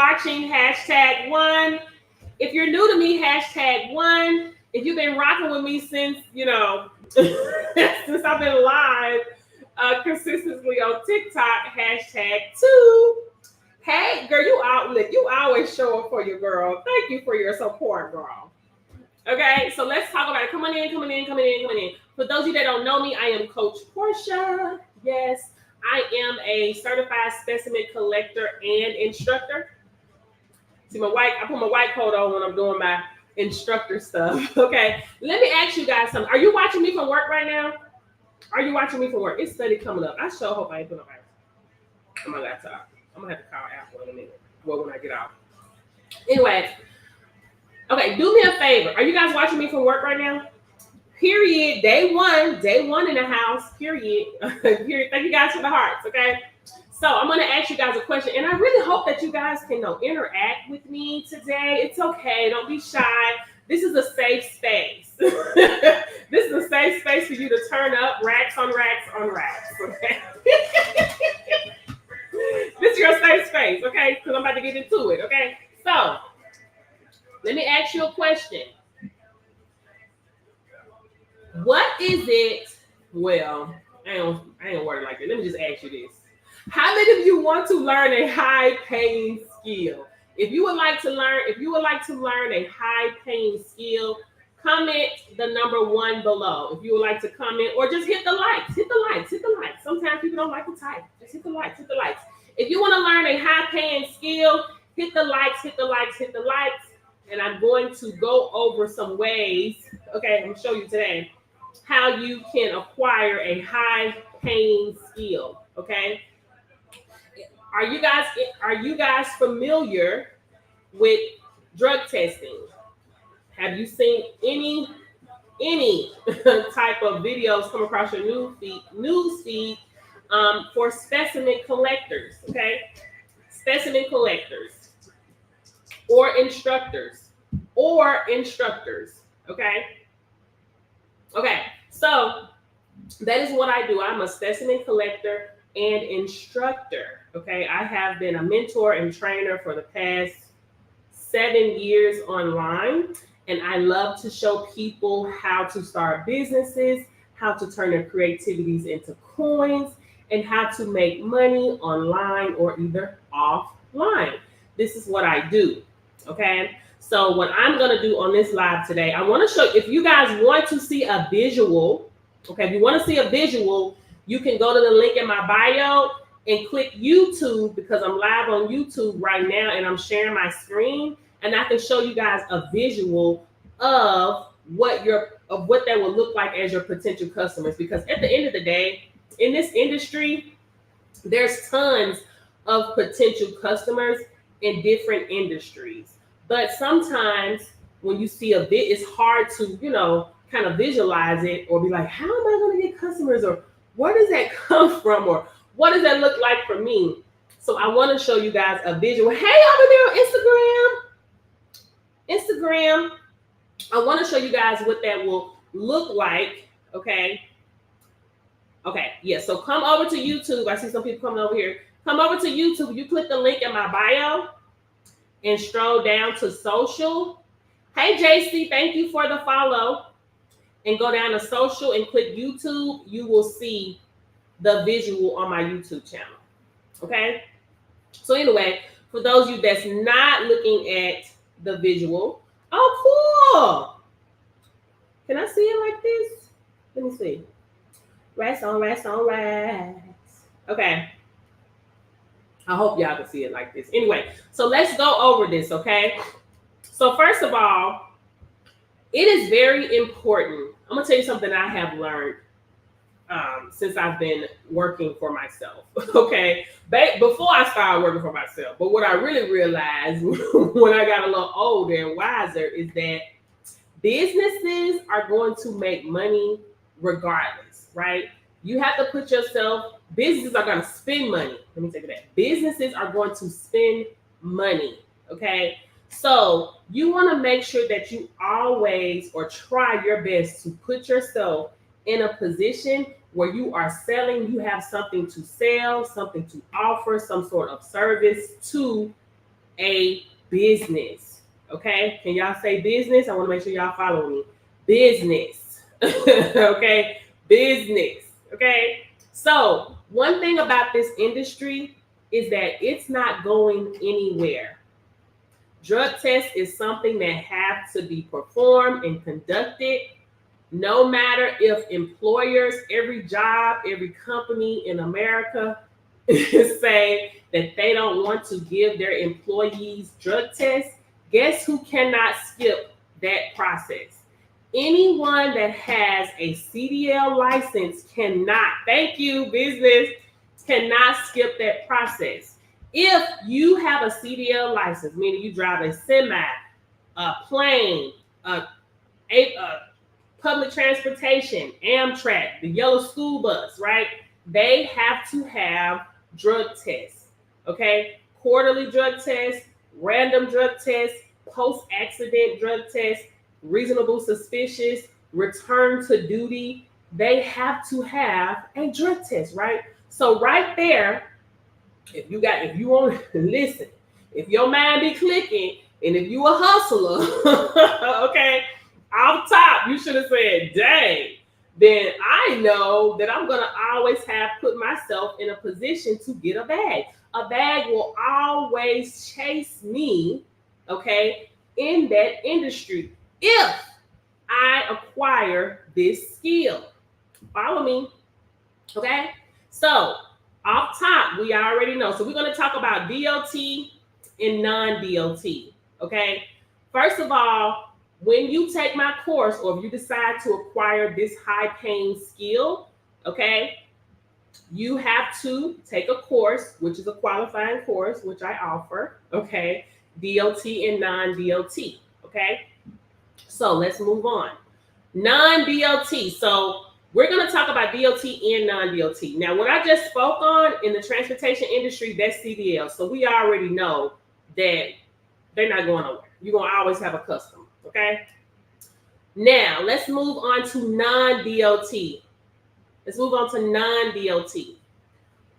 watching, #1. If you're new to me, #1. If you've been rocking with me since, since I've been live consistently on TikTok, #2. Hey, girl, you always show up for your girl. Thank you for your support, girl. Okay, so let's talk about it. Come on in. For those of you that don't know me, I am Coach Portia. Yes, I am a certified specimen collector and instructor. See, I put my white coat on when I'm doing my instructor stuff. Okay, let me ask you guys something. Are you watching me from work right now? Are you watching me from work? It's study coming up. I sure hope I ain't putting on my laptop. I'm gonna have to call Apple in a minute. Well, when I get out. Anyway, okay, do me a favor. Are you guys watching me from work right now? Period. Day one in the house. Period. Period. Thank you guys for the hearts. Okay. So I'm gonna ask you guys a question, and I really hope that you guys can interact with me today. It's okay. Don't be shy. This is a safe space. This is a safe space for you to turn up racks on racks on racks. Okay. This is your safe space, okay? Because I'm about to get into it, okay? So, let me ask you a question. What is it? Well, I ain't word like that. Let me just ask you this. How many of you want to learn a high-paying skill? If you would like to learn a high-paying skill, comment the number 1 below. If you would like to comment, or just hit the likes. Hit the likes. Sometimes people don't like to type. Just hit the likes. If you want to learn a high-paying skill, hit the likes. And I'm going to go over some ways, okay, I'm going to show you today, how you can acquire a high-paying skill, okay? Are you guys familiar with drug testing? Have you seen any type of videos come across your news feed for specimen collectors, okay? Specimen collectors or instructors, okay? Okay, so that is what I do. I'm a specimen collector and instructor, okay? I have been a mentor and trainer for the past 7 years online, and I love to show people how to start businesses, how to turn their creativities into coins, and how to make money online or either offline. This is what I do, okay? So what I'm going to do on this live today, I want to show, if you guys want to see a visual, okay, if you want to see a visual, you can go to the link in my bio and click YouTube, because I'm live on YouTube right now and I'm sharing my screen, and I can show you guys a visual of what that will look like as your potential customers. Because at the end of the day, in this industry, there's tons of potential customers in different industries. But sometimes when you see a bit, it's hard to, kind of visualize it or be like, how am I going to get customers? Or where does that come from? Or what does that look like for me? So I want to show you guys a visual. Hey, over there on Instagram, I want to show you guys what that will look like, okay? Okay, yeah, so come over to YouTube. I see some people coming over here. Come over to YouTube. You click the link in my bio and stroll down to social. Hey, JC, thank you for the follow. And go down to social and click YouTube. You will see the visual on my YouTube channel, okay? So anyway, for those of you that's not looking at the visual, oh, cool. Can I see it like this? Let me see. Rats on rats. Okay. I hope y'all can see it like this. Anyway, so let's go over this, okay? So first of all, it is very important. I'm going to tell you something I have learned since I've been working for myself, okay? Before I started working for myself, but what I really realized when I got a little older and wiser is that businesses are going to make money regardless, right? You have to put yourself, businesses are going to spend money. Let me take it back. Businesses are going to spend money, okay? So you want to make sure that you always, or try your best to put yourself in a position where you are selling, you have something to sell, something to offer, some sort of service to a business. Okay, can y'all say business? I want to make sure y'all follow me. Business. Okay, business. Okay, so one thing about this industry is that it's not going anywhere. Drug test is something that has to be performed and conducted, no matter if employers, every job, every company in America say that they don't want to give their employees drug tests. Guess who cannot skip that process? Anyone that has a CDL license cannot, thank you, business, cannot skip that process. If you have a CDL license, meaning you drive a semi, a plane, a public transportation, Amtrak, the yellow school bus, right? They have to have drug tests, okay? Quarterly drug tests, random drug tests, post-accident drug tests, reasonable suspicious, return to duty. They have to have a drug test, right? So right there, if you want to listen, if your mind be clicking, and if you a hustler, okay, off top, you should have said, dang, then I know that I'm going to always have put myself in a position to get a bag. A bag will always chase me, okay, in that industry if I acquire this skill. Follow me, okay? So, off top, we already know. So, we're going to talk about DOT and non-DOT, okay? First of all, when you take my course or if you decide to acquire this high-paying skill, okay, you have to take a course, which is a qualifying course, which I offer, okay, DOT and non-DOT, okay? So let's move on. Non-DOT. So we're going to talk about DOT and non-DOT. Now, what I just spoke on in the transportation industry, that's CDL. So we already know that they're not going nowhere. You're going to always have a customer, okay? Now, let's move on to non-DOT. Let's move on to non-DOT.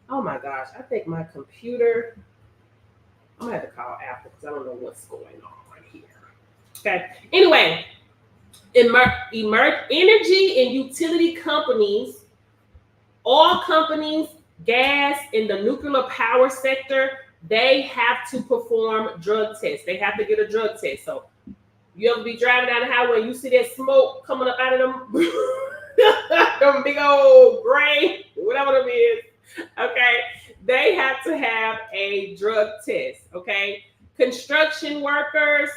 Oh my gosh, I think my computer, I'm going to have to call Apple because I don't know what's going on right here. Okay, anyway, energy and utility companies, oil companies, gas, in the nuclear power sector, they have to perform drug tests. They have to get a drug test. So you ever be driving down the highway and you see that smoke coming up out of them, them big old gray, whatever them is, okay? They have to have a drug test, okay? Construction workers,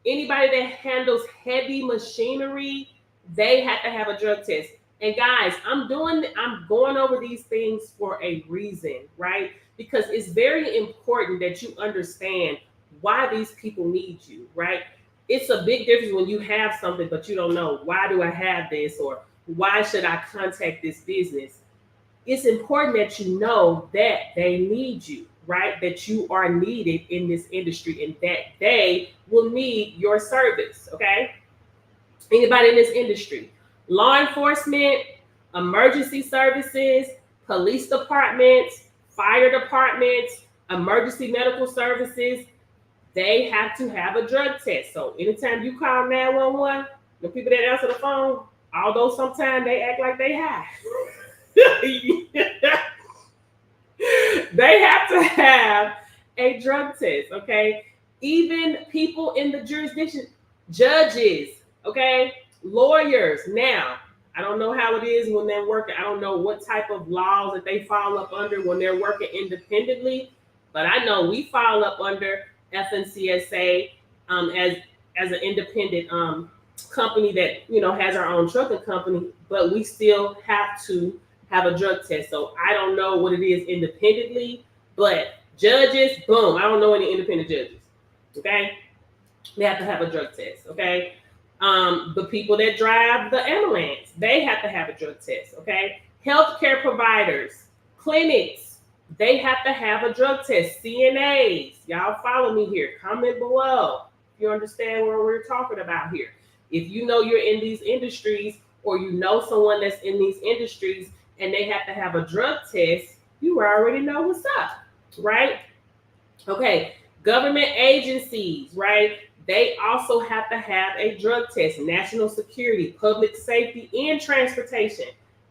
anybody that handles heavy machinery, they have to have a drug test. And guys, I'm going over these things for a reason, right? Because it's very important that you understand why these people need you, right? It's a big difference when you have something, but you don't know, why do I have this? Or why should I contact this business? It's important that you know that they need you, right? That you are needed in this industry and that they will need your service, okay? Anybody in this industry, law enforcement, emergency services, police departments, fire departments, emergency medical services, they have to have a drug test. So anytime you call 911, the people that answer the phone, although sometimes they act like they high, they have to have a drug test, okay? Even people in the jurisdiction, judges, okay? Lawyers. Now, I don't know how it is when they're working. I don't know what type of laws that they fall up under when they're working independently, but I know we fall up under FNCSA as an independent company that, you know, has our own trucking company, but we still have to have a drug test. So I don't know what it is independently, but judges, boom, I don't know any independent judges, okay? They have to have a drug test, okay? The people that drive the ambulance, they have to have a drug test, okay? Healthcare providers, clinics, they have to have a drug test. CNAs, y'all follow me here. Comment below if you understand what we're talking about here. If you know you're in these industries or you know someone that's in these industries and they have to have a drug test, you already know what's up, right? Okay, Government agencies, right? They also have to have a drug test. National security, public safety, and transportation.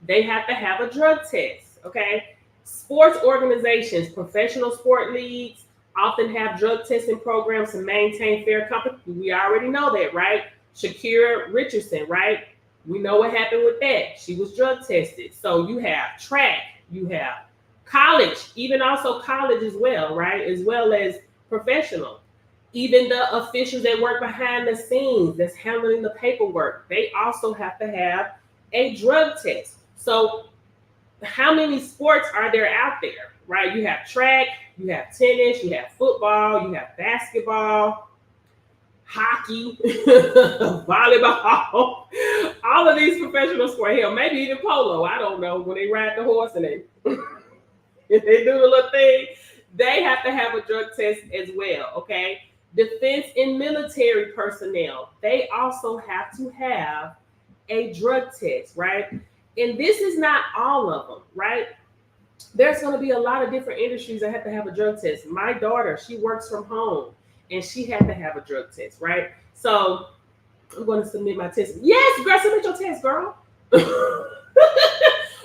They have to have a drug test, okay? Sports organizations, professional sport leagues often have drug testing programs to maintain fair competition. We already know that, right? Shakira Richardson, right? We know what happened with that. She was drug tested. So you have track, you have college, even also college as well, right? As well as professional. Even the officials that work behind the scenes that's handling the paperwork, they also have to have a drug test. So how many sports are there out there, right? You have track, you have tennis, you have football, you have basketball, hockey, volleyball, all of these professional sports. Hell, maybe even polo. I don't know. When they ride the horse and they if they do the little thing, they have to have a drug test as well. Okay. Defense and military personnel, they also have to have a drug test, right? And this is not all of them, right? There's going to be a lot of different industries that have to have a drug test. My daughter, she works from home and she had to have a drug test, right? So I'm going to submit my test. Yes, girl, submit your test, girl.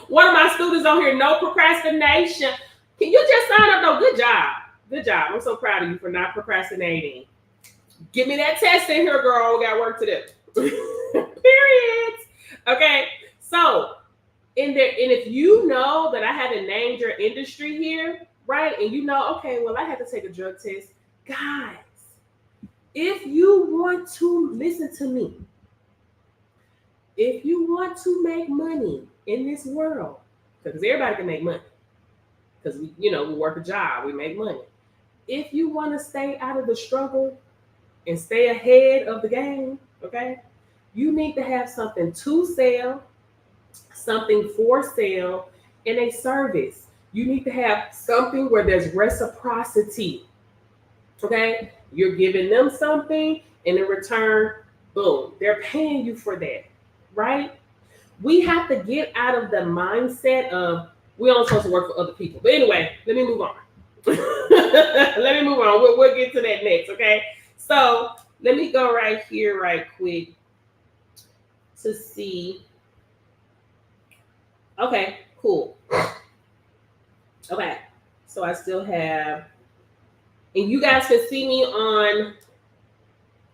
One of my students on here, no procrastination. Can you just sign up? No, good job. Good job. I'm so proud of you for not procrastinating. Give me that test in here, girl. We got work to do. Period. Okay. So in there, and if you know that I haven't named your industry here, right? And you know, okay, well, I had to take a drug test. Guys, if you want to listen to me, if you want to make money in this world, because everybody can make money, because we work a job, we make money. If you want to stay out of the struggle and stay ahead of the game, okay, you need to have something to sell, something for sale, and a service. You need to have something where there's reciprocity. Okay, you're giving them something, and in return, boom, they're paying you for that, right? We have to get out of the mindset of we only supposed to work for other people. But anyway, let me move on. Let me move on. We'll get to that next, okay? So let me go right here right quick to see. Okay, cool. Okay, so I still have, and you guys can see me on,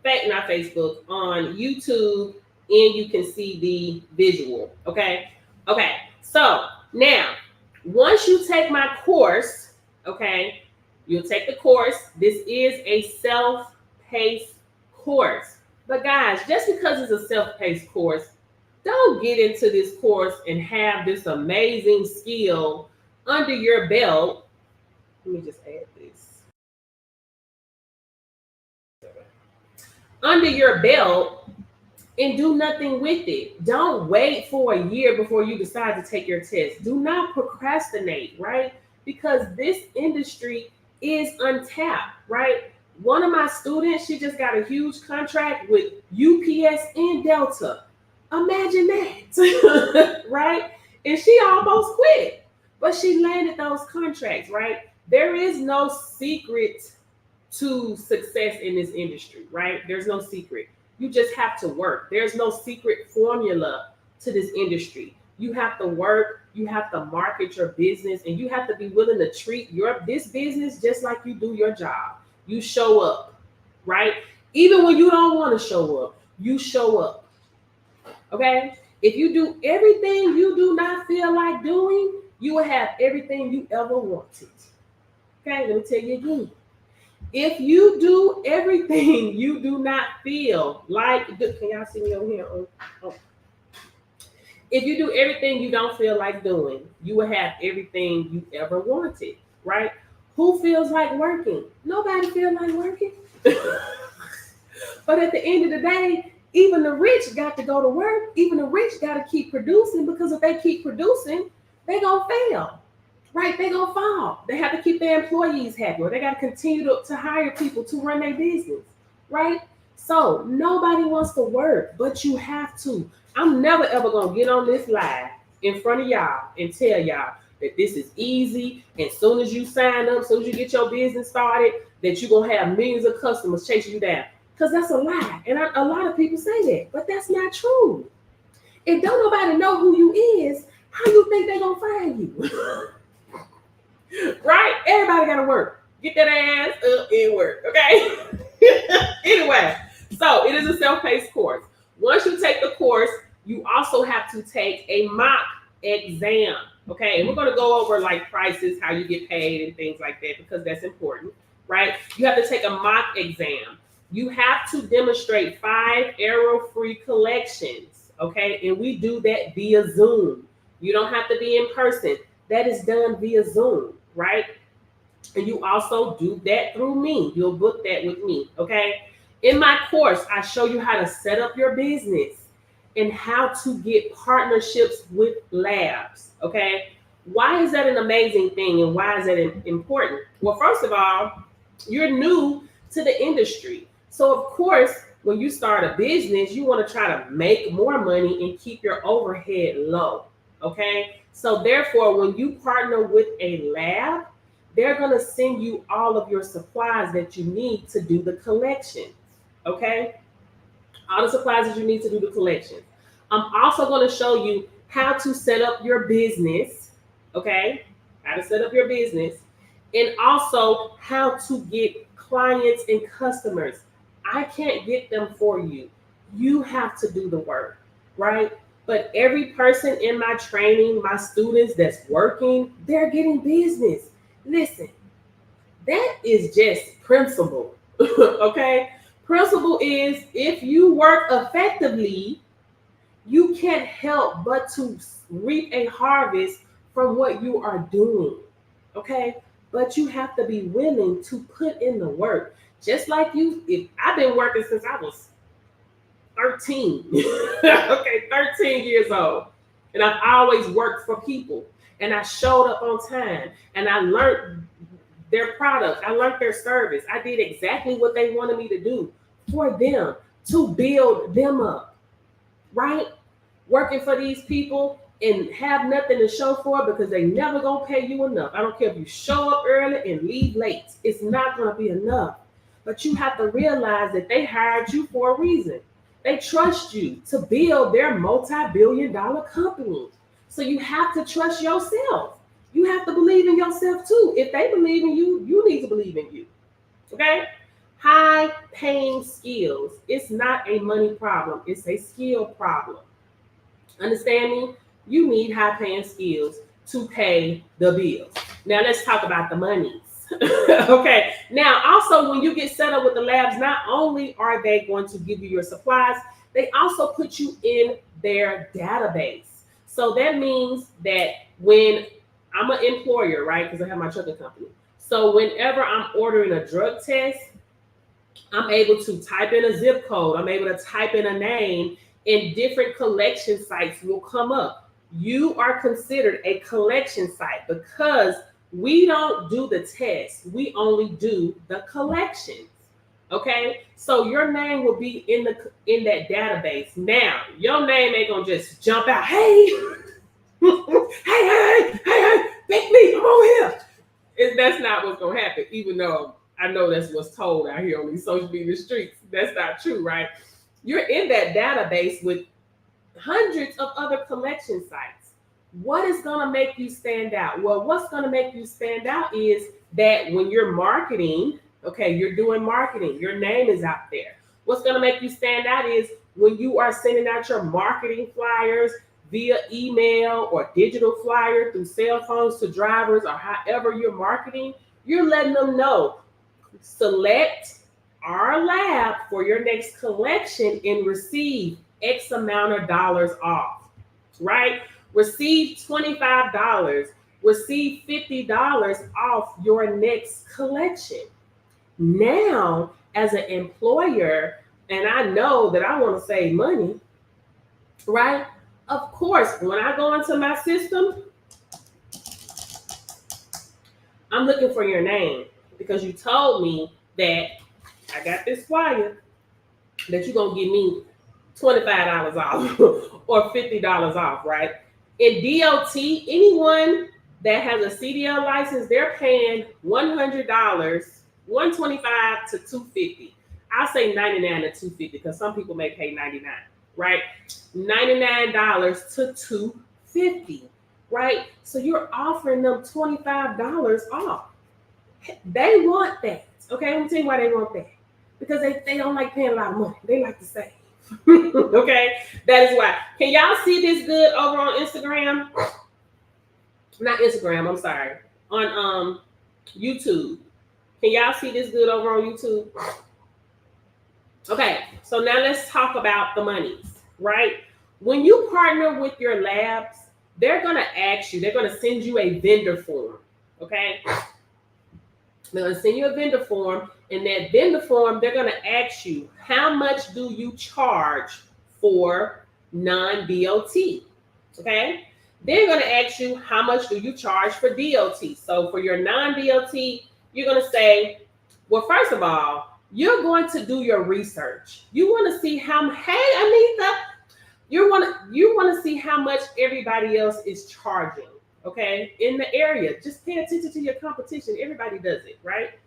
not Facebook, on YouTube, and you can see the visual, okay? Okay, so now, once you take my course, okay, you'll take the course. This is a self-paced course. But guys, just because it's a self-paced course, don't get into this course and have this amazing skill under your belt. Let me just add this. Under your belt and do nothing with it. Don't wait for a year before you decide to take your test. Do not procrastinate, right? Because this industry is untapped, right? One of my students, she just got a huge contract with UPS and Delta. Imagine that, right? And she almost quit, but she landed those contracts, right? There is no secret to success in this industry, right? There's no secret. You just have to work. There's no secret formula to this industry. You have to work, you have to market your business, and you have to be willing to treat this business just like you do your job. You show up, right? Even when you don't want to show up, you show up. Okay? If you do everything you do not feel like doing, you will have everything you ever wanted. Okay, let me tell you again. If you do everything you do not feel like, can y'all see me over here? Oh. If you do everything you don't feel like doing, you will have everything you ever wanted, right? Who feels like working? Nobody feels like working. But at the end of the day, even the rich got to go to work. Even the rich got to keep producing, because if they keep producing, they're going to fail, right? They're going to fall. They have to keep their employees happy, or they got to continue to hire people to run their business, right? So nobody wants to work, but you have to. I'm never, ever going to get on this live in front of y'all and tell y'all that this is easy. And as soon as you sign up, as soon as you get your business started, that you're going to have millions of customers chasing you down. Because that's a lie. And a lot of people say that, but that's not true. If don't nobody know who you is, how you think they going to find you? Right? Everybody got to work. Get that ass up and work, okay? Anyway, so it is a self-paced course. Once you take the course, you also have to take a mock exam, okay? And we're going to go over like prices, how you get paid and things like that, because that's important, right? You have to take a mock exam. You have to demonstrate 5 error-free collections, okay? And we do that via Zoom. You don't have to be in person. That is done via Zoom, right? And you also do that through me. You'll book that with me, okay? In my course, I show you how to set up your business and how to get partnerships with labs, okay? Why is that an amazing thing and why is that important? Well, first of all, you're new to the industry. So, of course, when you start a business, you want to try to make more money and keep your overhead low, okay? So, therefore, when you partner with a lab, they're going to send you all of your supplies that you need to do the collection, okay? All the supplies that you need to do the collection. I'm also going to show you how to set up your business, okay? How to set up your business, and also how to get clients and customers. I can't get them for you. You have to do the work, right? But every person in my training, my students that's working, they're getting business. Listen, that is just principle, okay? Principle is if you work effectively, you can't help but to reap a harvest from what you are doing, okay? But you have to be willing to put in the work. Just like you, if I've been working since I was 13, okay, 13 years old. And I've always worked for people. And I showed up on time. And I learned their product. I learned their service. I did exactly what they wanted me to do for them, to build them up, right? Working for these people and have nothing to show for it because they never gonna pay you enough. I don't care if you show up early and leave late. It's not gonna be enough. But you have to realize that they hired you for a reason. They trust you to build their multi-billion-dollar company. So you have to trust yourself. You have to believe in yourself too. If they believe in you, you need to believe in you. Okay? High paying skills. It's not a money problem. It's a skill problem. Understand me? You need high paying skills to pay the bills. Now let's talk about the monies. Okay. Now, also, when you get set up with the labs, not only are they going to give you your supplies, they also put you in their database. So that means that when I'm an employer, right? Because I have my trucking company. So whenever I'm ordering a drug test, I'm able to type in a zip code. I'm able to type in a name, and different collection sites will come up. You are considered a collection site because we don't do the test. We only do the collections. Okay, so your name will be in that database. Now, your name ain't gonna just jump out. Hey, hey, pick me. I'm over here. That's not what's gonna happen. Even though I know that's what's told out here on these social media streets. That's not true, right? You're in that database with hundreds of other collection sites. What is going to make you stand out? Well, what's going to make you stand out is that when you're marketing, okay, you're doing marketing, your name is out there. What's going to make you stand out is when you are sending out your marketing flyers via email or digital flyer through cell phones to drivers or however you're marketing, you're letting them know, select our lab for your next collection and receive X amount of dollars off, right? Receive $25, receive $50 off your next collection. Now, as an employer, and I know that I want to save money, right? Of course, when I go into my system, I'm looking for your name because you told me that I got this flyer that you're going to give me $25 off or $50 off, right? In DOT, anyone that has a CDL license, they're paying $100, $125 to $250. I'll say $99 to $250 because some people may pay $99, right? $99 to $250, right? So you're offering them $25 off. They want that. Okay, let me tell you why they want that. Because they don't like paying a lot of money. They like to save. Okay, that is why. Can y'all see this good over on Instagram? Not Instagram, I'm sorry. On YouTube. Can y'all see this good over on YouTube? Okay, so now let's talk about the monies, right? When you partner with your labs, they're going to ask you, they're going to send you a vendor form, okay? They're going to send you a vendor form, and that vendor form, they're going to ask you, how much do you charge for non-DOT, okay? They're going to ask you, how much do you charge for DOT? So for your non-DOT, you're going to say, well, first of all, you're going to do your research. You want to see how, hey, Anita, you want to see how much everybody else is charging, okay, in the area. Just pay attention to your competition. Everybody does it, right?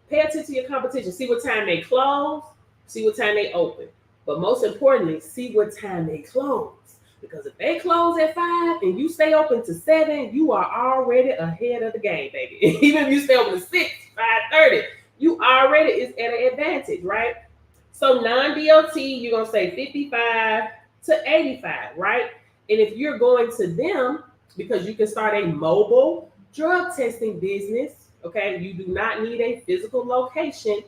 Pay attention to your competition. See what time they close. See what time they open. But most importantly, see what time they close. Because if they close at 5 and you stay open to 7, you are already ahead of the game, baby. Even if you stay open to 6, 5:30, you already is at an advantage, right? So non-DOT, you're going to say 55 to 85, right? And if you're going to them, because you can start a mobile drug testing business, okay? You do not need a physical location.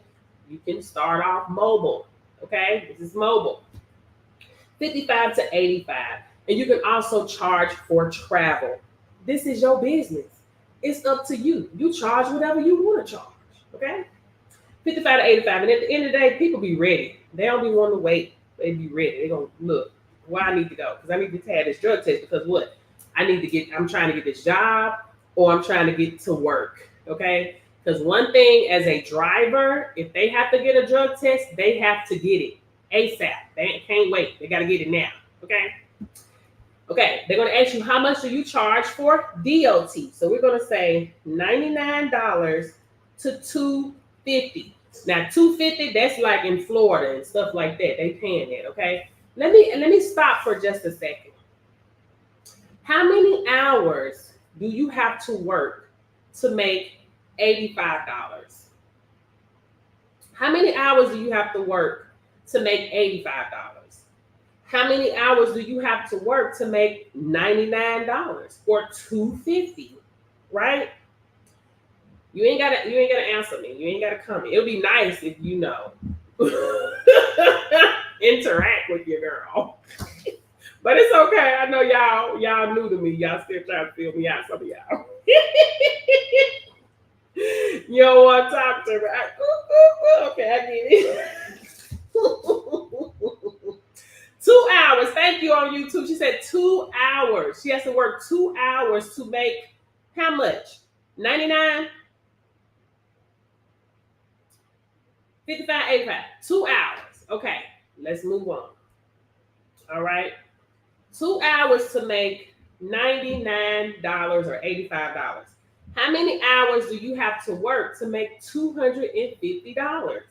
You can start off mobile, okay? This is mobile. 55 to 85. And you can also charge for travel. This is your business. It's up to you. You charge whatever you want to charge, okay? 55 to 85. And at the end of the day, people be ready. They don't be wanting to wait. They be ready. They're going to look, well, I need to go because I need to have this drug test because what? I'm trying to get this job or I'm trying to get to work, okay? Because one thing as a driver, if they have to get a drug test, they have to get it ASAP. They can't wait. They got to get it now, okay? Okay, they're going to ask you, how much do you charge for DOT? So we're going to say $99 to $250. Now, $250, that's like in Florida and stuff like that. They paying that, okay? Let me stop for just a second. How many hours do you have to work to make $85? How many hours do you have to work to make $85? How many hours do you have to work to make $99 or $250? Right? You ain't gotta answer me. You ain't gotta comment. It'll be nice if you know. Interact with your girl. But it's okay. I know y'all new to me. Y'all still trying to feel me out, some of y'all. You don't want to talk to me. Okay, I get it. 2 hours. Thank you on YouTube. She said 2 hours. She has to work 2 hours to make how much? 99? 55, 85. 2 hours. Okay, let's move on. All right. 2 hours to make $99 or $85. How many hours do you have to work to make $250?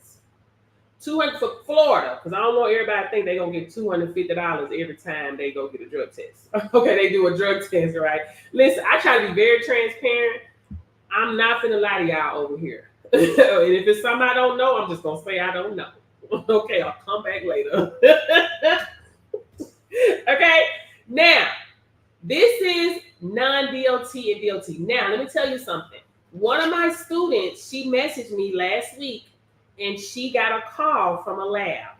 200 for Florida, because I don't want everybody to think they're going to get $250 every time they go get a drug test. Okay, they do a drug test, right? Listen, I try to be very transparent. I'm not finna lie to y'all over here. And if it's something I don't know, I'm just going to say I don't know. Okay, I'll come back later. Okay, now, this is non-DOT and DOT. Now, let me tell you something. One of my students, she messaged me last week, and she got a call from a lab.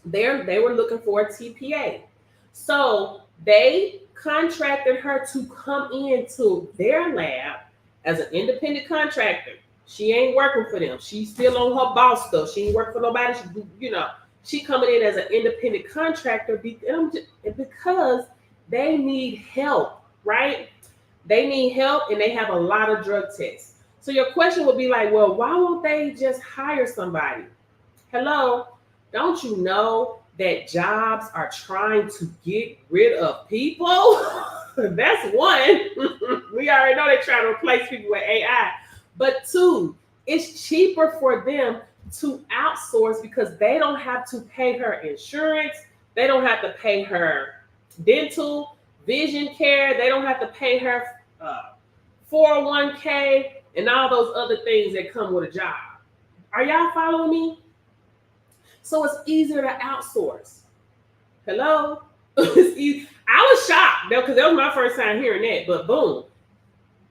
They were looking for a TPA. So they contracted her to come into their lab as an independent contractor. She ain't working for them. She's still on her boss stuff. She ain't working for nobody. She coming in as an independent contractor because they need help, right? They need help and they have a lot of drug tests. So your question would be like, well, why won't they just hire somebody? Hello, don't you know that jobs are trying to get rid of people? That's one. We already know they're trying to replace people with AI. But two, It's cheaper for them to outsource because they don't have to pay her insurance. They don't have to pay her dental, vision care. They don't have to pay her 401k and all those other things that come with a job. Are y'all following me? So it's easier to outsource. Hello? It's easy. I was shocked because that was my first time hearing that, but boom.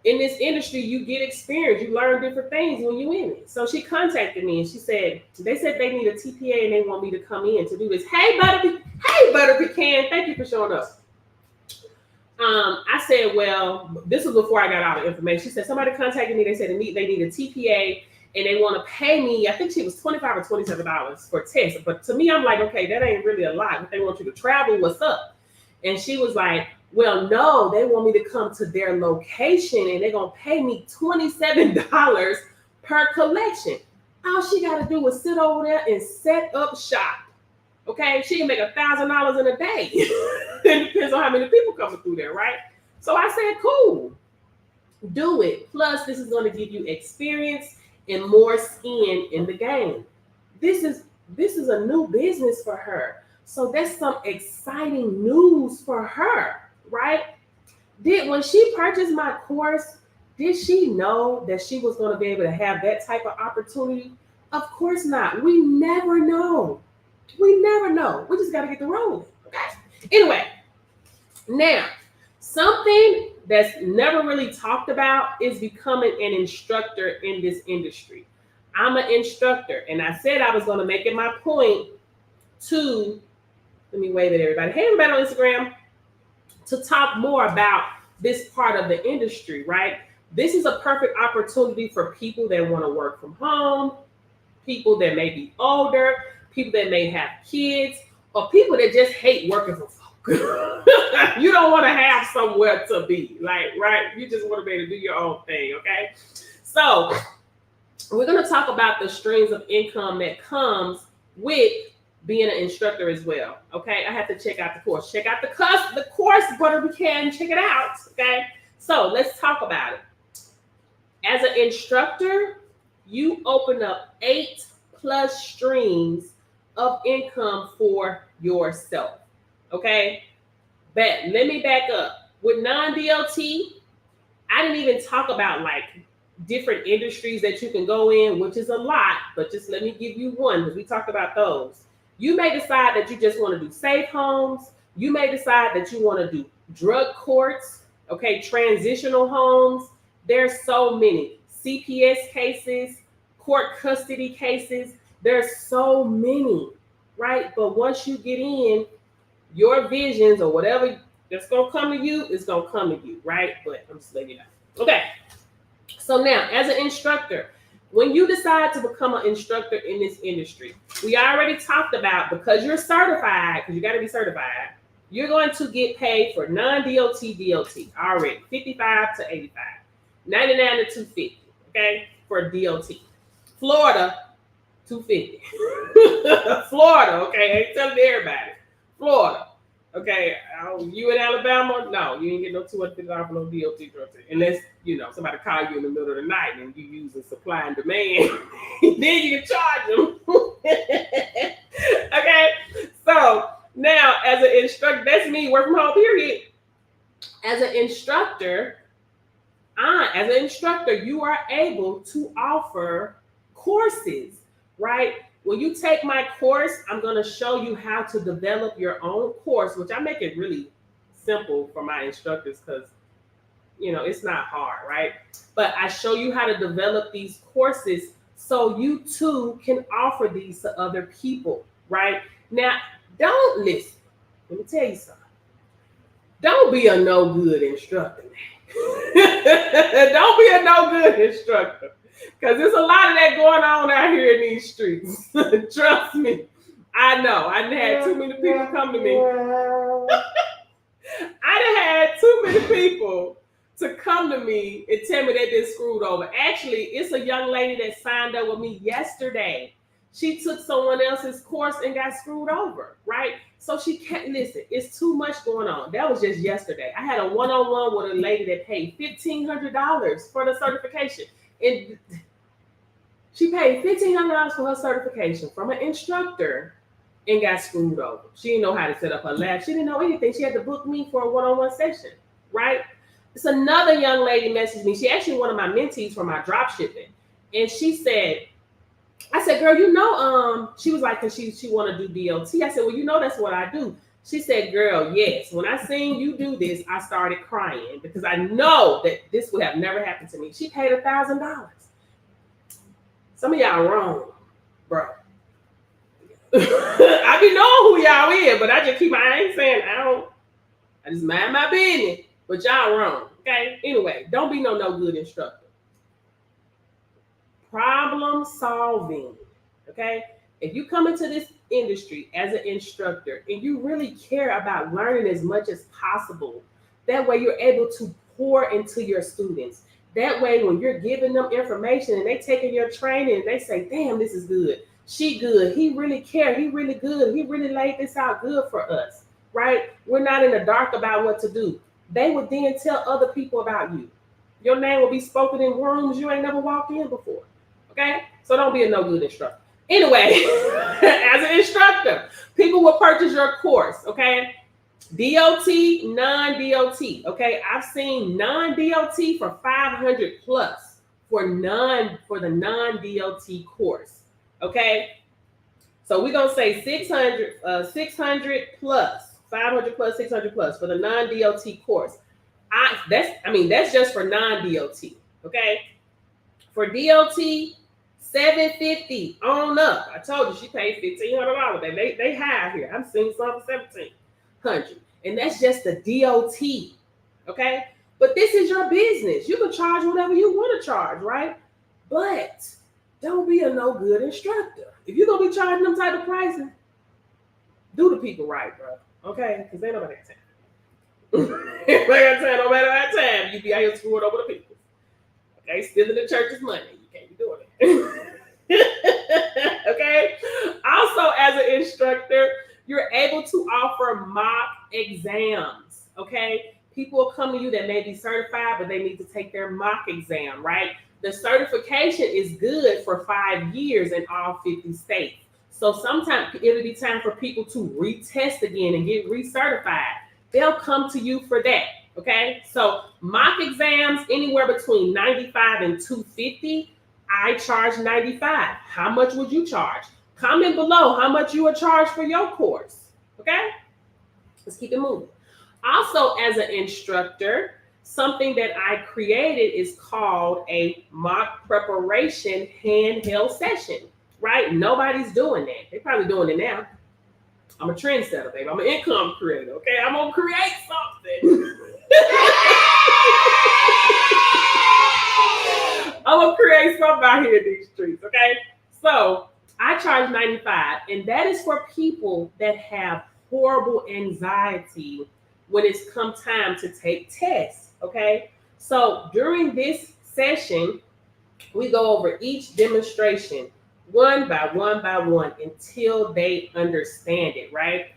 In this industry, you get experience. You learn different things when you're in it. So she contacted me and she said, they said they need a TPA and they want me to come in to do this. Hey, Butter Pecan, thank you for showing up. I said, well, this was before I got all the information. She said, somebody contacted me. They said they need a TPA and they want to pay me. I think she was $25 or $27 for a test. But to me, I'm like, okay, that ain't really a lot. But they want you to travel. What's up? And she was like, well, no, they want me to come to their location and they're going to pay me $27 per collection. All she got to do is sit over there and set up shop. Okay, she can make $1,000 in a day. It depends on how many people coming through there, right? So I said, cool, do it. Plus, this is going to give you experience and more skin in the game. This is a new business for her. So that's some exciting news for her, right? When she purchased my course, did she know that she was going to be able to have that type of opportunity? Of course not. We never know. We never know. We just got to get the rolling. Okay. Anyway, now something that's never really talked about is becoming an instructor in this industry. I'm an instructor, and I said I was going to make it my point to, let me wave at everybody. Hey, everybody on Instagram, to talk more about this part of the industry, right? This is a perfect opportunity for people that want to work from home, people that may be older, people that may have kids, or people that just hate working for folk. You don't want to have somewhere to be, like, right? You just want to be able to do your own thing, okay? So we're going to talk about the streams of income that comes with being an instructor as well, okay? I have to check out the course. Check out the course, Butter Pecan, check it out, okay? So let's talk about it. As an instructor, you open up 8+ streams of income for yourself, okay? But let me back up. With non-DOT, I didn't even talk about like different industries that you can go in, which is a lot, but just let me give you one because we talked about those. You may decide that you just want to do safe homes. You may decide that you want to do drug courts, okay, transitional homes. There's so many CPS cases, court custody cases. There's so many, right? But once you get in, your visions or whatever that's going to come to you is going to come to you, right? But I'm just letting you know. Okay. So now, as an instructor, when you decide to become an instructor in this industry, we already talked about, because you're certified, because you got to be certified, you're going to get paid for non-DOT, DOT already, 55 to 85, 99 to 250, okay, for DOT. Florida, 250. Florida, okay, I ain't telling everybody. Florida, okay, you in Alabama? No, you ain't get no $250 for no DOT drug test, unless, you know, somebody call you in the middle of the night and you using supply and demand. Then you can charge them. Okay, so now as an instructor, that's me, work from home, period. As an instructor, you are able to offer courses, right? When you take my course, I'm going to show you how to develop your own course, which I make it really simple for my instructors because, you know, it's not hard, right? But I show you how to develop these courses so you too can offer these to other people, right? Now, don't listen. Let me tell you something. Don't be a no good instructor. Don't be a no good instructor. Because there's a lot of that going on out here in these streets. Trust me. I know. I done had too many people come to me. I done had too many people to come to me and tell me they've been screwed over. Actually, it's a young lady that signed up with me yesterday. She took someone else's course and got screwed over, right? So she can't listen. It's too much going on. That was just yesterday. I had a one-on-one with a lady that paid $1,500 for the certification. And She paid $1,500 for her certification from an instructor and got screwed over. She didn't know how to set up her lab. She didn't know anything. She had to book me for a one-on-one session, right? It's another young lady messaged me. She actually one of my mentees for my drop shipping. And she said, I said, girl, she was like, cause she want to do DOT. I said, well, that's what I do. She said, girl, yes. When I seen you do this, I started crying because I know that this would have never happened to me. She paid $1,000. Some of y'all wrong, bro. I be knowing who y'all is, but I ain't saying I just mind my business. But y'all wrong, okay? Anyway, don't be no good instructor. Problem solving, okay? If you come into this industry as an instructor and you really care about learning as much as possible, that way you're able to pour into your students. That way, when you're giving them information and they taking your training and they say, damn, this is good. She good. He really cared. He really good. He really laid this out good for us, right? We're not in the dark about what to do. They would then tell other people about you. Your name will be spoken in rooms you ain't never walked in before, okay? So don't be a no good instructor. Anyway, as an instructor, people will purchase your course, okay? DOT, non-DOT, okay? I've seen non-DOT for 500 plus for the non-DOT course, okay? So we're gonna say 600 plus, 500 plus, 600 plus for the non-DOT course. That's just for non-DOT, okay? For DOT, $750 on up. I told you she paid $1,500. They high here. I'm seeing some for $1,700, and that's just the DOT. Okay, but this is your business. You can charge whatever you want to charge, right? But don't be a no good instructor. If you're gonna be charging them type of pricing, do the people right, bro. Okay, because ain't nobody got time. No matter how time you be out here screwing over the people. Okay, stealing the church's money. Can't be doing it. Okay. Also, as an instructor, you're able to offer mock exams. Okay. People will come to you that may be certified, but they need to take their mock exam, right? The certification is good for 5 years in all 50 states. So sometimes it'll be time for people to retest again and get recertified. They'll come to you for that. Okay. So mock exams anywhere between $95 and $250. I charge $95. How much would you charge? Comment below how much you would charge for your course. Okay? Let's keep it moving. Also, as an instructor, something that I created is called a mock preparation handheld session, right? Nobody's doing that. They're probably doing it now. I'm a trendsetter, baby. I'm an income creator, okay? I'm going to create something. I'm gonna create something out here in these streets, okay? So I charge $95, and that is for people that have horrible anxiety when it's come time to take tests, okay? So during this session, we go over each demonstration one by one until they understand it, right?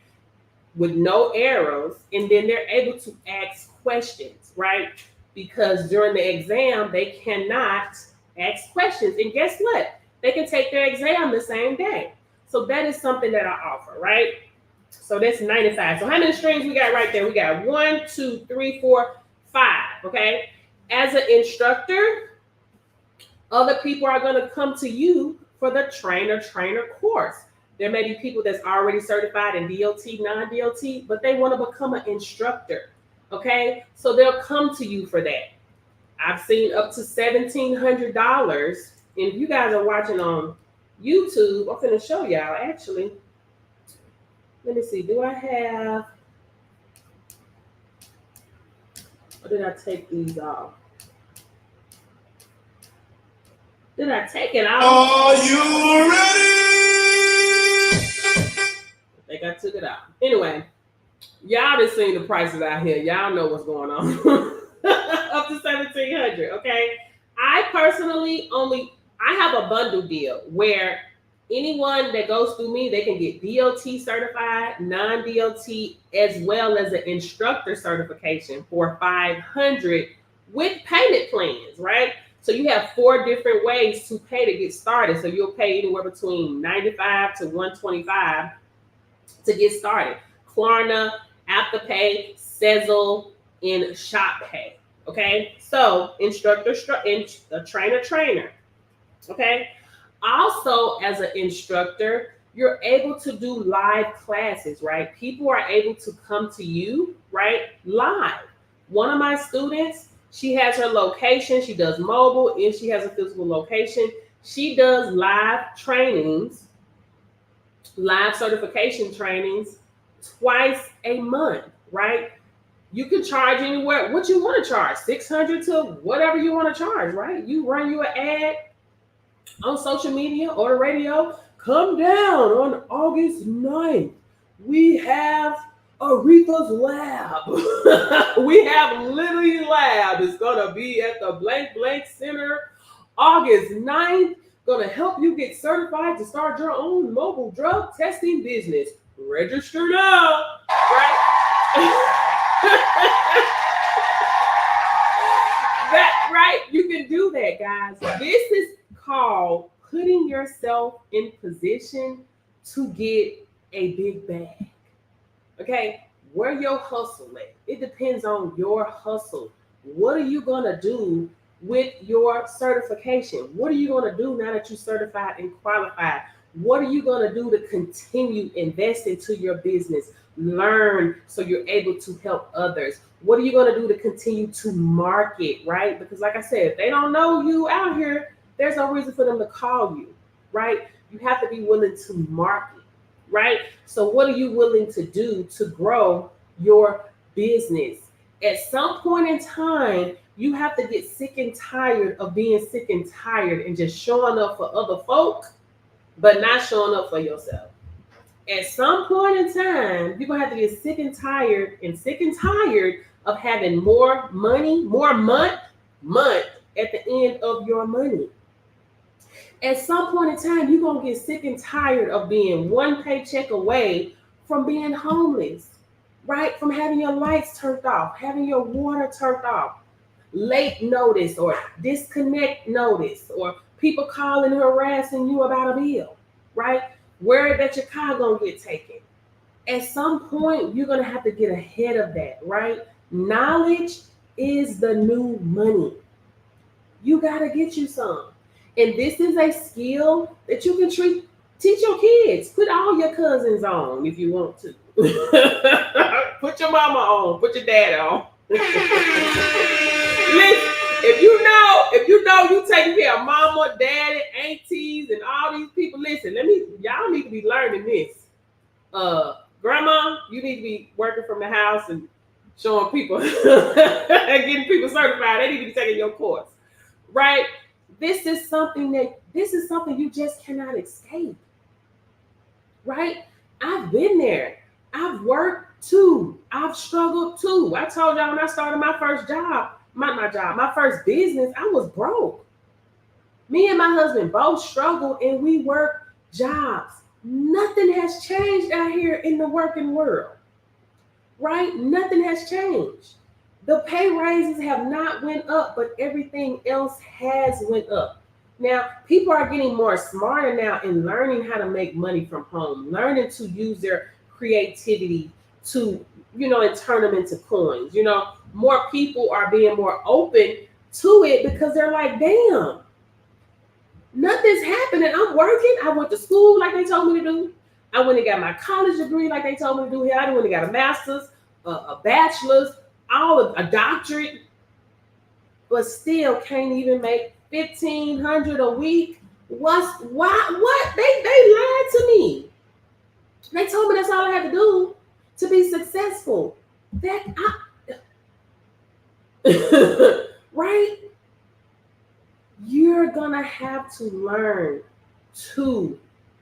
With no errors, and then they're able to ask questions, right? Because during the exam, they cannot ask questions. And guess what? They can take their exam the same day. So that is something that I offer, right? So that's 95. So how many strings we got right there? We got 1, 2, 3, 4, 5, okay? As an instructor, other people are going to come to you for the trainer course. There may be people that's already certified in DOT, non-DOT, but they want to become an instructor. Okay, so they'll come to you for that. I've seen up to $1,700. And if you guys are watching on YouTube, I'm going to show y'all actually. Let me see. Do I have, or did I take these off? Did I take it off? Are you ready? I think I took it out. Anyway. Y'all just seen the prices out here. Y'all know what's going on. Up to $1,700, okay? I personally I have a bundle deal where anyone that goes through me, they can get DOT certified, non-DOT, as well as an instructor certification for $500 with payment plans, right? So you have 4 different ways to pay to get started. So you'll pay anywhere between $95 to $125 to get started. Klarna, Afterpay, Sezzle, and ShopPay. Okay, so instructor, trainer. Okay, also as an instructor, you're able to do live classes, right? People are able to come to you, right, live. One of my students, she has her location, she does mobile, and she has a physical location. She does live trainings, live certification trainings twice a month, right? You can charge anywhere what you want to charge, $600 to whatever you want to charge, right? You run you an ad on social media or the radio. Come down on August 9th. We have Aretha's Lab. We have Lily Lab. It's going to be at the blank Center August 9th. Going to help you get certified to start your own mobile drug testing business. Register now, right? That, right? You can do that, guys. This is called putting yourself in position to get a big bag. Okay, where your hustle at? It depends on your hustle. What are you gonna do with your certification? What are you gonna do now that you're certified and qualified? What are you gonna do to continue invest into your business? Learn so you're able to help others. What are you gonna do to continue to market, right? Because like I said, if they don't know you out here, there's no reason for them to call you, right? You have to be willing to market, right? So what are you willing to do to grow your business? At some point in time, you have to get sick and tired of being sick and tired and just showing up for other folk, but not showing up for yourself. At some point in time, you're gonna have to get sick and tired of having more money, more month at the end of your money. At some point in time, you're going to get sick and tired of being one paycheck away from being homeless, right? From having your lights turned off, having your water turned off, late notice or disconnect notice, or people calling and harassing you about a bill, right? Worried that your car going to get taken. At some point, you're going to have to get ahead of that, right? Knowledge is the new money. You got to get you some. And this is a skill that you can teach your kids. Put all your cousins on if you want to. Put your mama on. Put your dad on. Listen, if you know you taking care of mama, daddy, aunties, and all these people, listen, y'all need to be learning this. Grandma, you need to be working from the house and showing people and getting people certified. They need to be taking your course, right? This is something you just cannot escape, right? I've been there. I've worked too. I've struggled too. I told y'all when I started my first job, my first business, I was broke. Me and my husband both struggled and we worked jobs. Nothing has changed out here in the working world, right? Nothing has changed. The pay raises have not went up, but everything else has went up. Now, people are getting more smarter now in learning how to make money from home, learning to use their creativity to, and turn them into coins. More people are being more open to it because they're like, damn, nothing's happening. I'm working. I went to school like they told me to do. I went and got my college degree like they told me to do here. I went and got a master's, a bachelor's, a doctorate, but still can't even make $1,500 a week. What? They lied to me. They told me that's all I had to do to be successful. Right? You're gonna have to learn to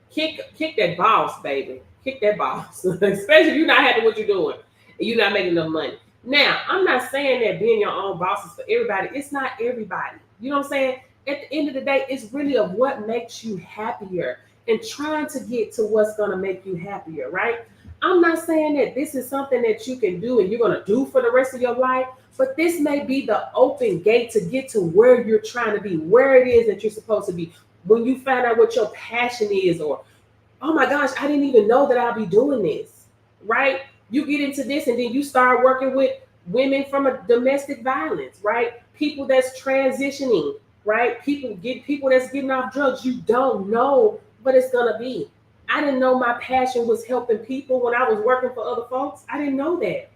kick that boss, baby. Kick that boss, especially if you're not happy with what you're doing and you're not making enough money. Now, I'm not saying that being your own boss is for everybody. It's not everybody. You know what I'm saying? At the end of the day, it's really of what makes you happier and trying to get to what's going to make you happier, right? I'm not saying that this is something that you can do and you're going to do for the rest of your life, but this may be the open gate to get to where you're trying to be, where it is that you're supposed to be. When you find out what your passion is, or, oh my gosh, I didn't even know that I'll be doing this, right? You get into this and then you start working with women from a domestic violence, right? People that's transitioning, right? People that's getting off drugs. You don't know what it's going to be. I didn't know my passion was helping people when I was working for other folks. I didn't know that,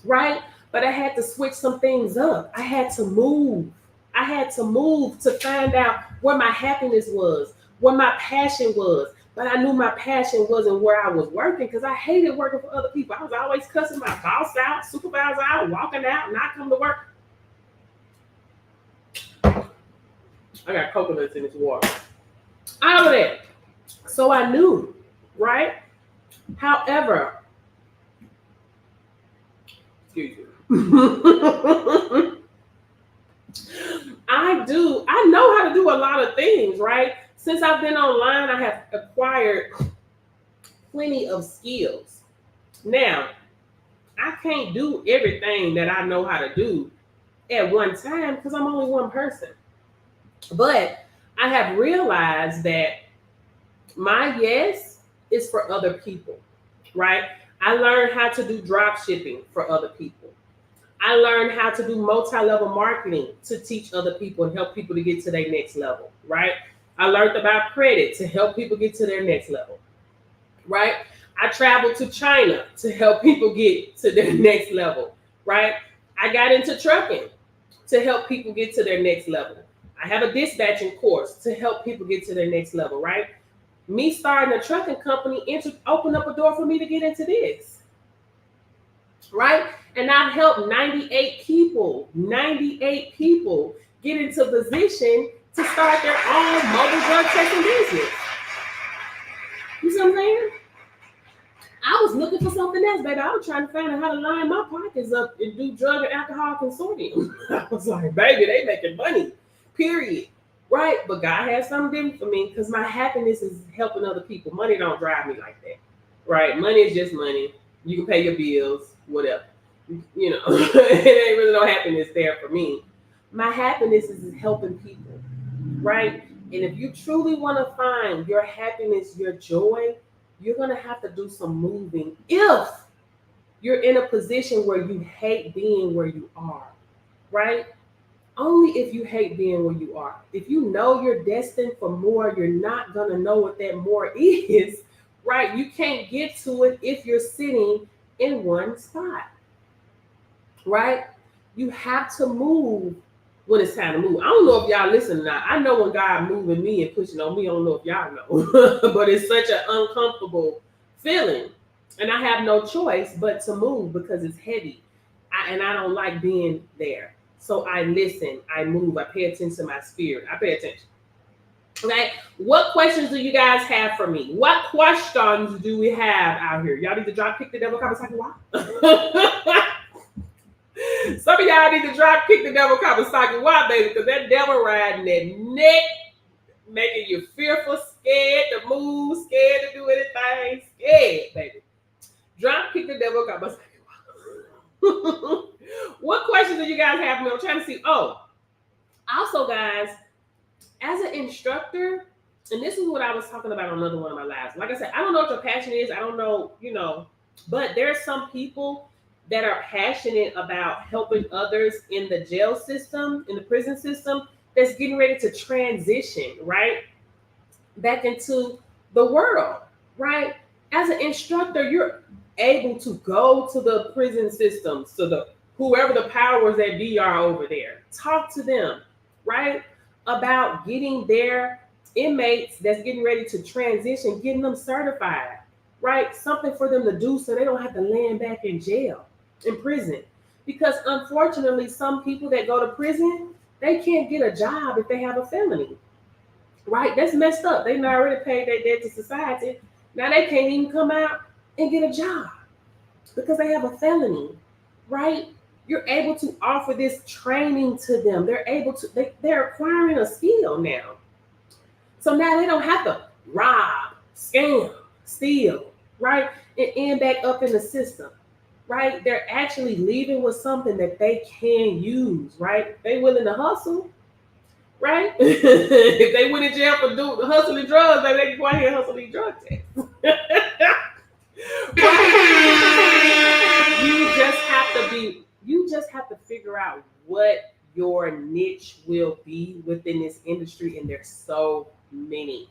right? But I had to switch some things up. I had to move. I had to move to find out where my happiness was, where my passion was. But I knew my passion wasn't where I was working, because I hated working for other people. I was always cussing my boss out, supervisor out, walking out, not coming to work. I got coconuts in this water. All of that. So I knew, right? However, excuse me. I know how to do a lot of things, right? Since I've been online, I have acquired plenty of skills. Now, I can't do everything that I know how to do at one time because I'm only one person. But I have realized that my yes is for other people, right? I learned how to do drop shipping for other people. I learned how to do multi-level marketing to teach other people and help people to get to their next level, right? I learned about credit to help people get to their next level, right? I traveled to China to help people get to their next level, right? I got into trucking to help people get to their next level. I have a dispatching course to help people get to their next level, right? Me starting a trucking company opened up a door for me to get into this, right? And I've helped 98 people get into position to start their own mobile drug testing business. You see what I'm saying? I was looking for something else, baby. I was trying to find out how to line my pockets up and do drug and alcohol consortium. I was like, baby, they making money, period. Right? But God has something different for me because my happiness is helping other people. Money don't drive me like that, right? Money is just money. You can pay your bills, whatever. You know, it ain't really no happiness there for me. My happiness is helping people, right? And if you truly want to find your happiness, your joy, you're going to have to do some moving if you're in a position where you hate being where you are, right? Only if you hate being where you are. If you know you're destined for more, you're not going to know what that more is, right? You can't get to it if you're sitting in one spot, right? You have to move when it's time to move. I don't know if y'all listen or not. I know when God moving me and pushing on me, I don't know if y'all know, but it's such an uncomfortable feeling. And I have no choice but to move because it's heavy. And I don't like being there. So I listen, I move, I pay attention to my spirit. I pay attention. Okay, what questions do you guys have for me? What questions do we have out here? Y'all need to drop kick the devil Kawasaki. Why? Some of y'all need to drop kick the devil Kawasaki. Why, baby? Because that devil riding that neck, making you fearful, scared to move, scared to do anything, scared, baby. Drop kick the devil Kawasaki. What questions do you guys have for me? I'm trying to see. Oh, also, guys, as an instructor, and this is what I was talking about on another one of my lives. Like I said, I don't know what your passion is. I don't know, but there are some people that are passionate about helping others in the jail system, in the prison system, that's getting ready to transition, right, back into the world, right? As an instructor, you're able to go to the prison systems, to the whoever the powers that be are over there, talk to them, right, about getting their inmates that's getting ready to transition, getting them certified, right? Something for them to do so they don't have to land back in jail, in prison. Because unfortunately, some people that go to prison, they can't get a job if they have a felony, right? That's messed up. They already paid their debt to society. Now they can't even come out and get a job because they have a felony, right? You're able to offer this training to them. They're able to, they're acquiring a skill now. So now they don't have to rob, scam, steal, right? and end back up in the system, right? They're actually leaving with something that they can use, right? They willing to hustle, right? If they went in jail for hustling drugs, maybe they can go out here and hustle these drug tests. You just have to figure out what your niche will be within this industry, and there's so many,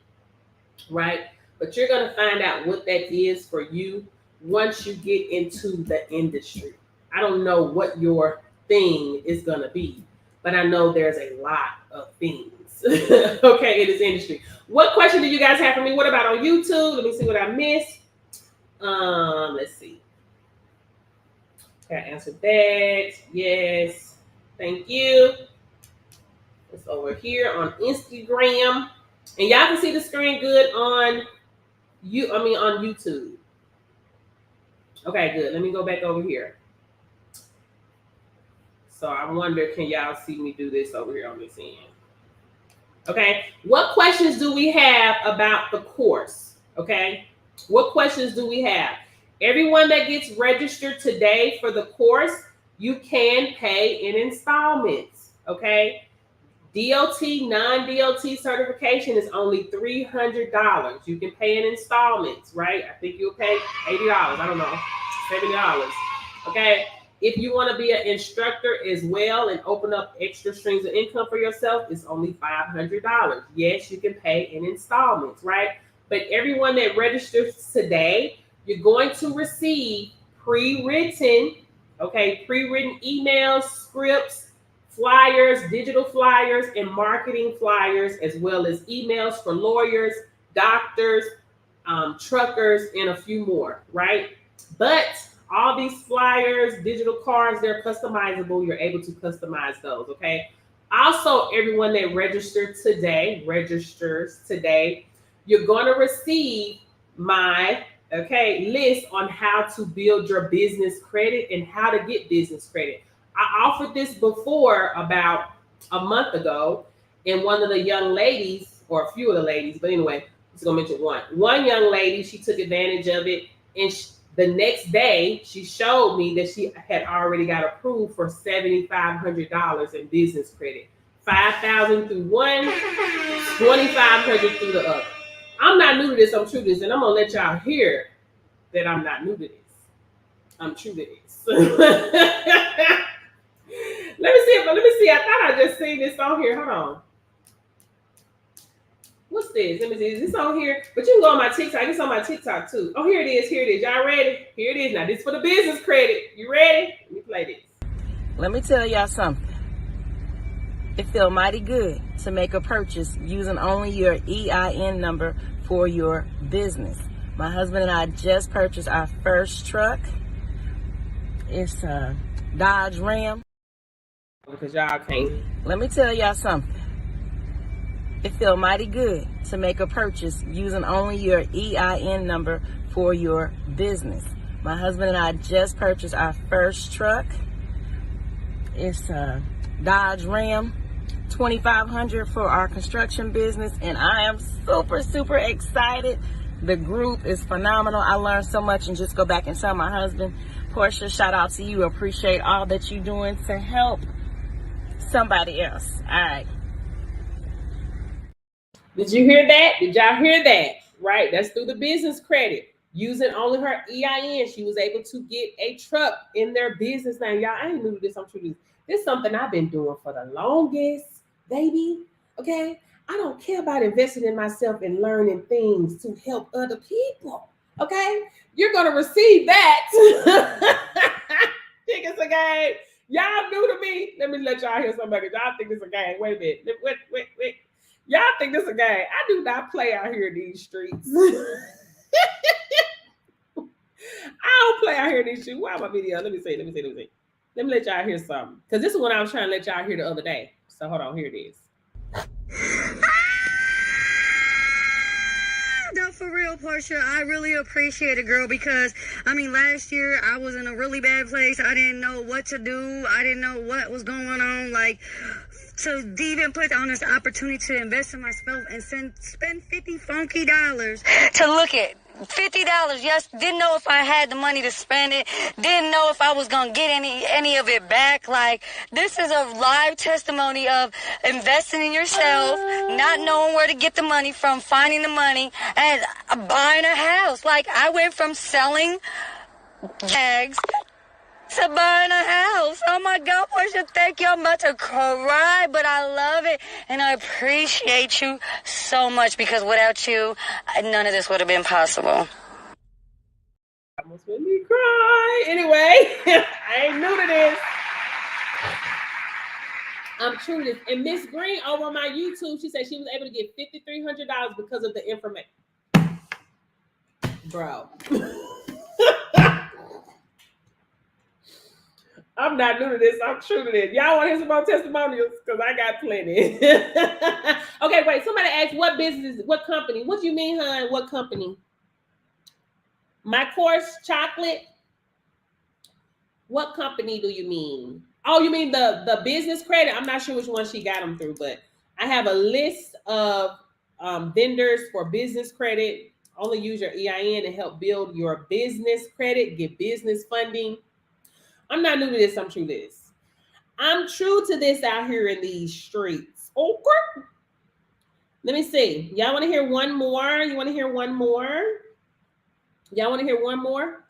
right? But you're going to find out what that is for you once you get into the industry. I don't know what your thing is going to be, but I know there's a lot of things, okay, in this industry. What question do you guys have for me? What about on YouTube? Let me see what I missed. Let's see. Okay, I answered that. Yes. Thank you. It's over here on Instagram. And y'all can see the screen good on YouTube. Okay, good. Let me go back over here. So I wonder, can y'all see me do this over here on this end? Okay. What questions do we have about the course? Okay. What questions do we have? Everyone that gets registered today for the course, you can pay in installments. Okay. DOT, non-DOT certification is only $300. You can pay in installments, right? I think you'll pay $80. I don't know, $70. Okay. If you want to be an instructor as well and open up extra streams of income for yourself, it's only $500. Yes, you can pay in installments, right? But everyone that registers today, you're going to receive pre-written emails, scripts, flyers, digital flyers, and marketing flyers, as well as emails for lawyers, doctors, truckers, and a few more, right? But all these flyers, digital cards, they're customizable. You're able to customize those, okay? Also, everyone that registers today, you're going to receive my list on how to build your business credit and how to get business credit. I offered this before about a month ago, and one of the young ladies, or a few of the ladies, but anyway, I'm just gonna mention one. One young lady, she took advantage of it, and the next day, she showed me that she had already got approved for $7,500 in business credit. $5,000 through one, $2,500 through the other. I'm not new to this, I'm true to this, and I'm gonna let y'all hear that I'm not new to this. I'm true to this. Let me see. I thought I just seen this on here. Hold on. What's this? Let me see. Is this on here? But you can go on my TikTok. It's on my TikTok too. Oh, here it is. Y'all ready? Here it is. Now, this is for the business credit. You ready? Let me play this. Let me tell y'all something. It feels mighty good to make a purchase using only your EIN number for your business. My husband and I just purchased our first truck. It's a Dodge Ram. Because y'all can't. Let me tell y'all something. It feels mighty good to make a purchase using only your EIN number for your business. My husband and I just purchased our first truck. It's a Dodge Ram 2500 for our construction business, and I am super excited. The group is phenomenal. I learned so much, and just go back and tell my husband, Portia, shout out to you. Appreciate all that you're doing to help somebody else. All right. Did you hear that? Did y'all hear that? Right? That's through the business credit. Using only her EIN, she was able to get a truck in their business name. Y'all, I ain't new to this. I'm true to this. This is something I've been doing for the longest, baby. Okay? I don't care about investing in myself and learning things to help other people. Okay? You're going to receive that. Think it's a game. Y'all new to me. Let me let y'all hear somebody. Y'all think it's a game. Wait a minute. Wait. Y'all think this is a game. I do not play out here in these streets. I don't play out here in these streets. Why my video? Let me see. Let me let y'all hear something. Because this is what I was trying to let y'all hear the other day. So hold on. Here it is. No, for real, Portia, I really appreciate it, girl, because, I mean, last year I was in a really bad place. I didn't know what to do. I didn't know what was going on. Like, to even put on this opportunity to invest in myself and spend $50 funky to look at $50. Yes, didn't know if I had the money to spend it. Didn't know if I was gonna get any of it back. Like, this is a live testimony of investing in yourself, not knowing where to get the money from, finding the money, and buying a house. Like, I went from selling bags to buying a house. Oh my God, Portia, thank you. I'm about to cry, but I love it. And I appreciate you so much, because without you, none of this would have been possible. Almost made me cry. Anyway, I ain't new to this. I'm true to this. And Miss Green over on my YouTube, she said she was able to get $5,300 because of the information. Bro. I'm not new to this. I'm true to this. Y'all want to hear some more testimonials? Because I got plenty. Okay, wait. Somebody asked what business, what company? What do you mean, hon? What company? My course, chocolate. What company do you mean? Oh, you mean the business credit? I'm not sure which one she got them through, but I have a list of vendors for business credit. Only use your EIN to help build your business credit, get business funding. I'm not new to this. I'm true to this. I'm true to this out here in these streets. Okay. Let me see. Y'all want to hear one more? You want to hear one more? Y'all want to hear one more?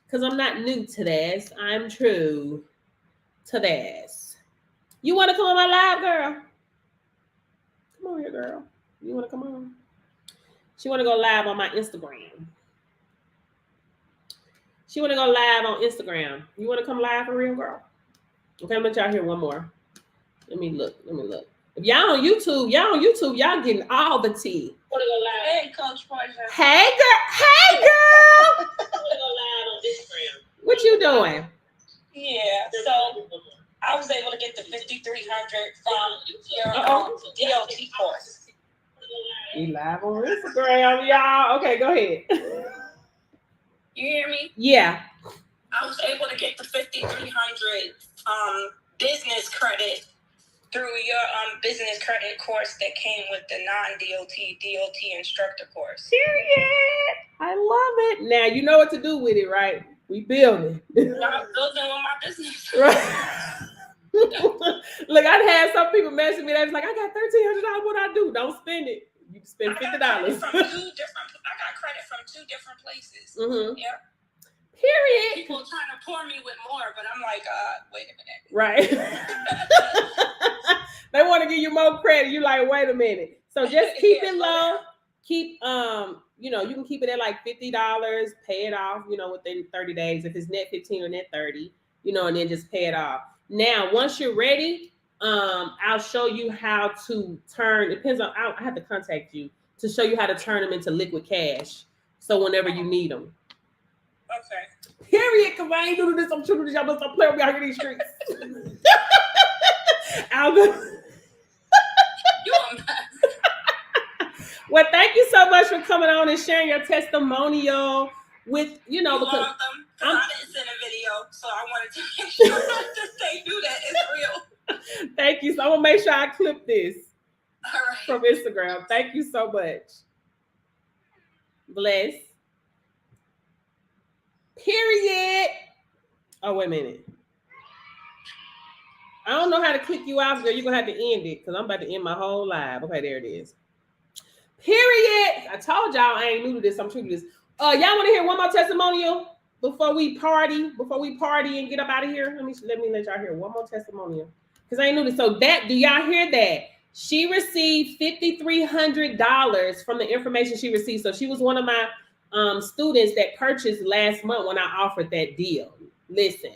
Because I'm not new to this. I'm true to this. You want to come on my live, girl? Come on here, girl. You want to come on? She want to go live on my Instagram. She want to go live on Instagram. You want to come live for real, girl? Okay, I'm going to y'all hear one more. Let me look. If y'all on YouTube, y'all getting all the tea. Want to go live? Hey, Coach Portia. Hey, girl. Want to go live on Instagram. What you doing? Yeah, so I was able to get the $5,300 from your DOT course. You live on Instagram, y'all. Okay, go ahead. You hear me? Yeah. I was able to get the $5,300 business credit through your business credit course that came with the non-DOT instructor course. Period. I love it. Now you know what to do with it, right? We building. I'm building with my business. Right. Look, I've had some people message me. They was like, I got $1,300. What I do? Don't spend it. You can spend $50. I got credit from two different places. Mm-hmm. Yeah. Period. People trying to pour me with more, but I'm like, wait a minute. Right. They want to give you more credit. You like, wait a minute. So just keep it low. Keep you can keep it at like $50, pay it off, within 30 days. If it's net 15 or net 30, and then just pay it off. Now, once you're ready, I'll show you how to turn. Depends on. I have to contact you to show you how to turn them into liquid cash. So whenever you need them. Okay. Period. Because I ain't doing this. I'm true to this. Y'all must stop playing with me out here in these streets. I'll go. You a mess. Well, thank you so much for coming on and sharing your testimonial with, You're because welcome. I didn't send a video, so I wanted to make sure that they knew that it's real. Thank you. So I'm gonna make sure I clip this All right. from Instagram. Thank you so much. Bless. Period. Oh, wait a minute. I don't know how to click you off, girl. You're gonna have to end it because I'm about to end my whole live. Okay, there it is. Period. I told y'all I ain't new to this. I'm true to this. Y'all want to hear one more testimonial before we party and get up out of here? Let me let y'all hear one more testimonial because I ain't new to this. So do y'all hear that? She received $5,300 from the information she received. So she was one of my students that purchased last month when I offered that deal. Listen,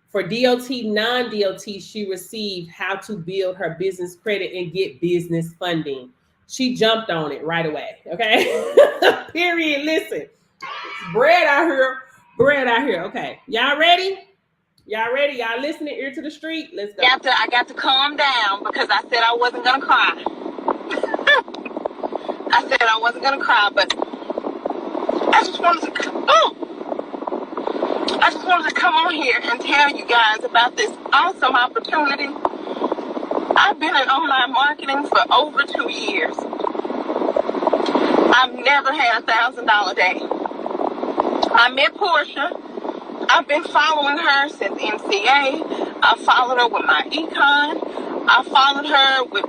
for DOT, non-DOT, she received how to build her business credit and get business funding. She jumped on it right away. Okay. Period. Listen, bread out here. Okay. Y'all ready? Y'all listening? Ear to the street. Let's go. I got to calm down because I said I wasn't going to cry. But I just wanted to come on here and tell you guys about this awesome opportunity. I've been in online marketing for over 2 years. I've never had $1,000 day. I met Portia. I've been following her since MCA. I followed her with my econ. I followed her with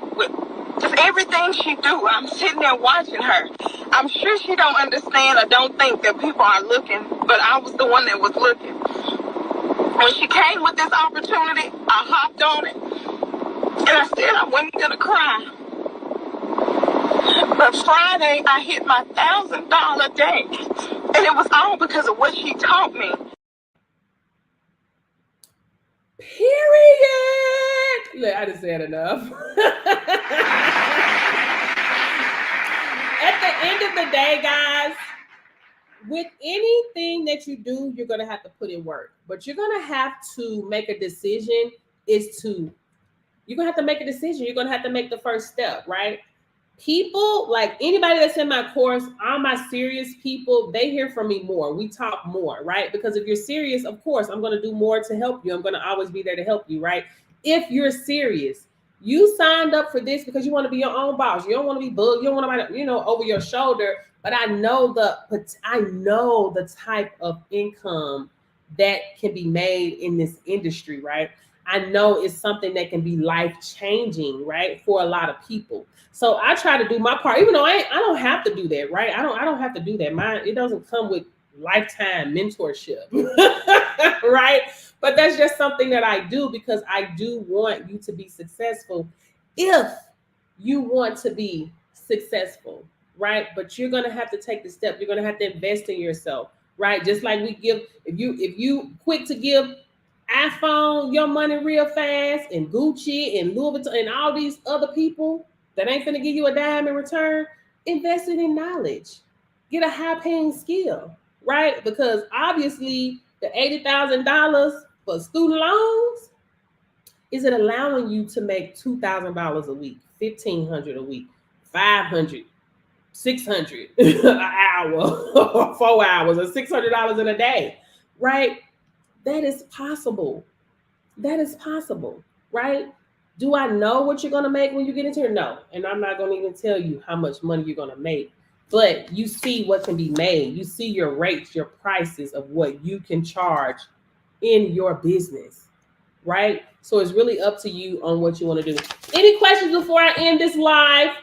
just everything she do. I'm sitting there watching her. I'm sure she don't understand or don't think that people are looking, but I was the one that was looking. When she came with this opportunity, I hopped on it. And I said I wasn't going to cry. But Friday, I hit my $1,000 day. And it was all because of what she taught me. Period. Look, I just said enough. At the end of the day, guys, with anything that you do, you're going to have to put in work. But you're going to have to make a decision you're going to have to make a decision. You're going to have to make the first step, right? People, like anybody that's in my course, all my serious people, they hear from me more. We talk more, right? Because if you're serious, of course, I'm going to do more to help you. I'm going to always be there to help you, right? If you're serious, you signed up for this because you want to be your own boss. You don't want to be bugged. You don't want to, over your shoulder. But I know the type of income that can be made in this industry, right? I know it's something that can be life-changing, right, for a lot of people. So I try to do my part, even though I don't have to do that, right? I don't have to do that. It doesn't come with lifetime mentorship, right? But that's just something that I do because I do want you to be successful if you want to be successful, right? But you're going to have to take the step. You're going to have to invest in yourself, right? Just like we give, if you quick to give iPhone your money real fast and Gucci and Louis Vuitton and all these other people that ain't finna give you a dime in return, invest it in knowledge. Get a high-paying skill, right? Because obviously the $80,000 for student loans, is it allowing you to make $2,000 a week, $1,500 a week, $500, $600 an hour, or 4 hours, or $600 in a day, right? That is possible. That is possible, right? Do I know what you're going to make when you get into it? No. And I'm not going to even tell you how much money you're going to make. But you see what can be made. You see your rates, your prices of what you can charge in your business, right? So it's really up to you on what you want to do. Any questions before I end this live?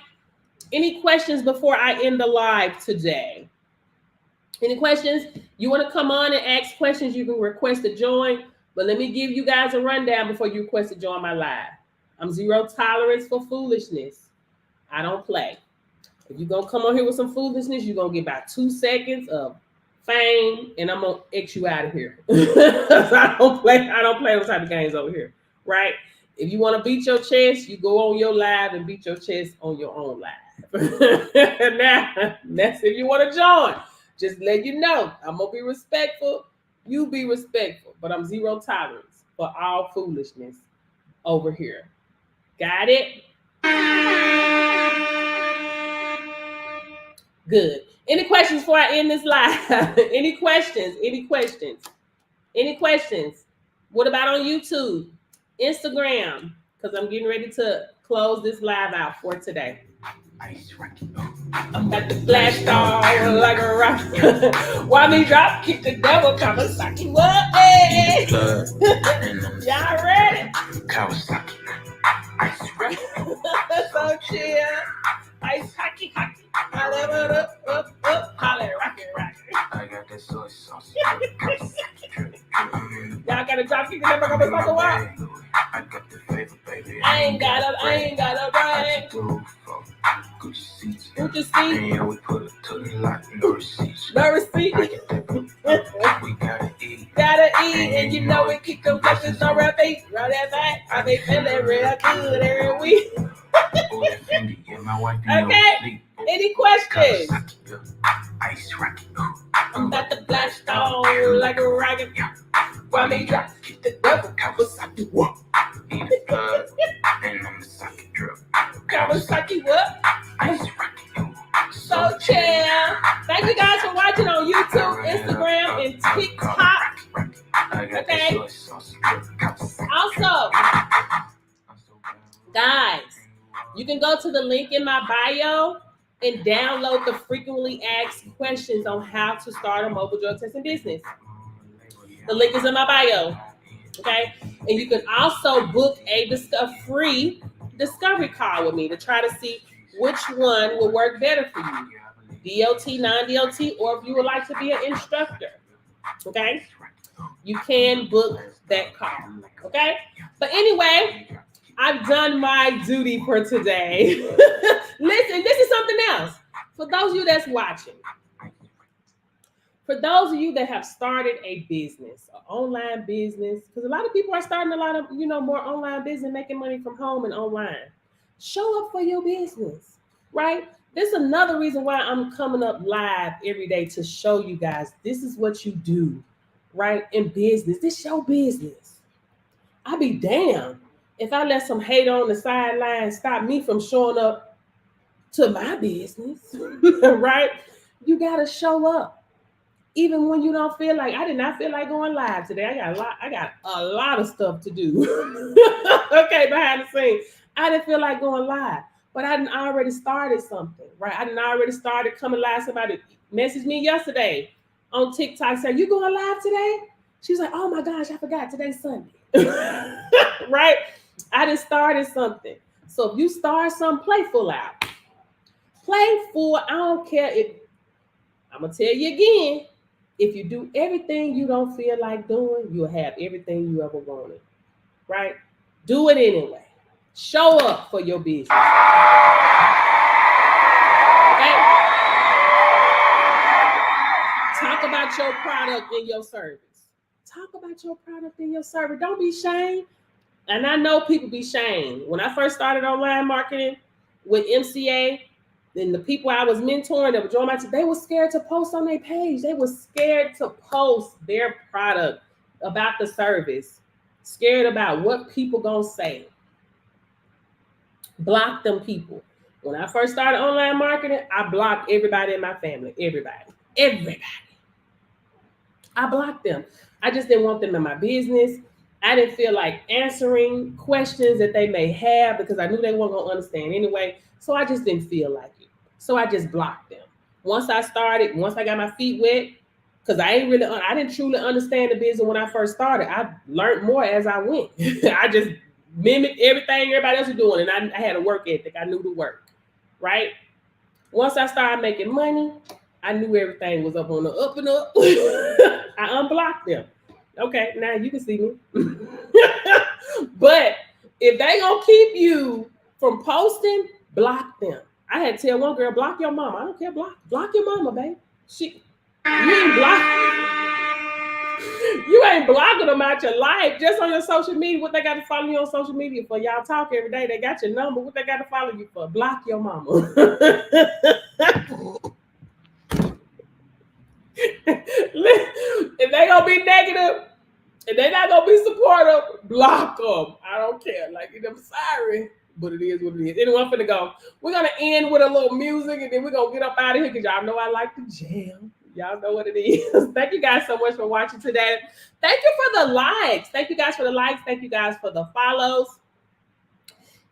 Any questions before I end the live today? Any questions? You want to come on and ask questions, you can request to join. But let me give you guys a rundown before you request to join my live. I'm zero tolerance for foolishness. I don't play. If you're going to come on here with some foolishness, you're going to get about 2 seconds of fame, and I'm going to X you out of here. I don't play those type of games over here, right? If you want to beat your chest, you go on your live and beat your chest on your own live. Now, that's if you want to join. Just let you know, I'm going to be respectful. You be respectful. But I'm zero tolerance for all foolishness over here. Got it? Good. Any questions before I end this live? Any questions? Any questions? Any questions? What about on YouTube? Instagram? Because I'm getting ready to close this live out for today. I'm at the flash star like a rock. Why me drop kick the devil Kawasaki? What? Hey. Y'all ready? Kawasaki. So chill. Ice hockey. Holler up. Holler rocky. I got that soy sauce. Y'all gotta drop kick the devil Kawasaki. What? I got the flavor, baby. I ain't got a brain. Gucci seats. Yeah, we put it to the lot. No receipts. We gotta eat. And you know we keep them questions on repeat. Run that back. I be feeling real good every week. Okay. Any questions? I'm about to blast on like a rocket. Why me drop? Get the devil Kawasaki. What? Eat it good. And I'm a socket drip. Kawasaki what? So chill. Thank you guys for watching on YouTube, Instagram, and TikTok. Okay. Also, guys, you can go to the link in my bio and download the frequently asked questions on how to start a mobile drug testing business. The link is in my bio. Okay, and you can also book a free discovery call with me to try to see which one will work better for you, DOT, non-DOT, or if you would like to be an instructor. Okay, you can book that call. Okay, but anyway, I've done my duty for today. Listen, this is something else for those of you that's watching. For those of you that have started a business, an online business, because a lot of people are starting a lot of, more online business, making money from home and online. Show up for your business, right? This is another reason why I'm coming up live every day to show you guys this is what you do, right? In business, this is your business. I'll be damned if I let some hate on the sideline stop me from showing up to my business, right? You got to show up. Even when you don't feel like, I did not feel like going live today. I got a lot of stuff to do. Okay, behind the scenes. I didn't feel like going live, but I didn't already started something, right? I didn't already started coming live. Somebody messaged me yesterday on TikTok saying, "You going live today?" She's like, "Oh my gosh, I forgot today's Sunday." Right? I done started something. So if you start something, play full out. Play full. I don't care if, I'm going to tell you again, if you do everything you don't feel like doing, you'll have everything you ever wanted, right? Do it anyway. Show up for your business. Okay? Talk about your product and your service. Talk about your product and your service. Don't be shamed. And I know people be shamed. When I first started online marketing with MCA, then the people I was mentoring that were joining my team, they were scared to post on their page. They were scared to post their product, about the service, scared about what people gonna say. Block them people. When I first started online marketing, I blocked everybody in my family. Everybody. I blocked them. I just didn't want them in my business. I didn't feel like answering questions that they may have because I knew they weren't gonna understand anyway. So I just didn't feel like it. So I just blocked them. Once I got my feet wet, because I didn't truly understand the business when I first started. I learned more as I went. I just mimicked everything everybody else was doing, and I had a work ethic. I knew the work, right? Once I started making money, I knew everything was up on the up and up. I unblocked them. Okay, now you can see me. But if they gonna keep you from posting, block them. I had to tell one girl, block your mama. I don't care, block your mama, babe. You ain't blocking them out your life. Just on your social media, what they got to follow you on social media for? Y'all talk every day. They got your number. What they got to follow you for? Block your mama. If they gonna be negative, if they not gonna be supportive, block them. I don't care. Like, I'm sorry, but it is what it is. Anyway, I'm finna go. We're gonna end with a little music, and then we're gonna get up out of here because y'all know I like to jam. Y'all know what it is. Thank you guys so much for watching today. Thank you for the likes. Thank you guys for the likes. Thank you guys for the follows.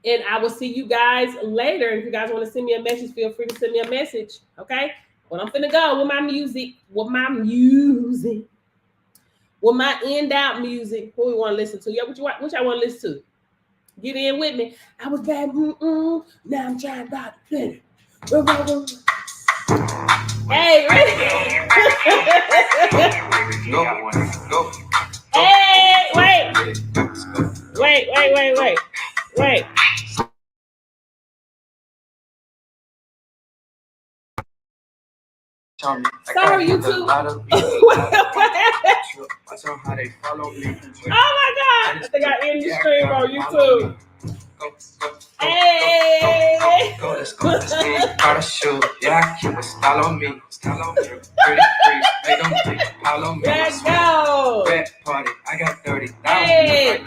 And I will see you guys later. If you guys want to send me a message, feel free to send me a message. Okay? But I'm finna go with my music. With my end out music. Who we want to listen to? Yeah, which I want to listen to? Get in with me. I was bad. Now I'm trying to play. Hey, ready? Hey, wait. Sorry, YouTube. Oh my God! I think I ended the stream on YouTube. Hey! Let's go. Gotta shoot. Yeah, I keep a style on me. Pretty freaks, they don't think. Follow me. Let's go. Red party, I got 30,000. Hey,